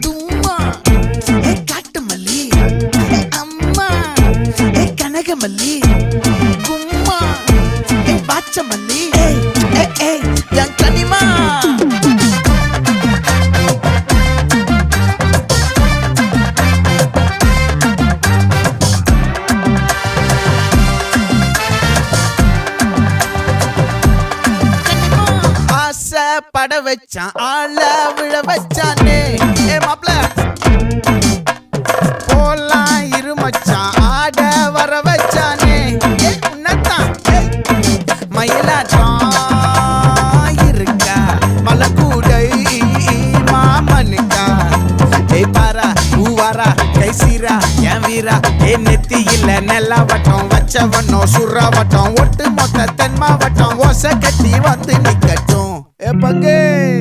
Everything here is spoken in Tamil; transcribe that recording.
தும்மா ஏ காட்டு மல்லி ஏ அம்மா ஏ கனகமல்லி கும்மா ஏ பாச்ச மல்லி ஏ என் கனிமா பட வச்சான் ஆள விழ வச்சானே ஏ மாப்ள போலாம் இருமச்சான் ஆட வர வச்சானே ஏ உன்னத்தான் மயிலாட்டம் இருக்கா மலக்கூடை மாமனுக்கா ஏய் பாரா பூவாரா கைசீரா என் வீரா ஏ நெத்தி இல்ல நெல்லா வட்டம் வச்சவனோ சுறா வட்டம் ஒட்டு மொத்த தென் மாவட்டம் ஓசை கட்டி வந்து நிக்கட்டும். É pra quem?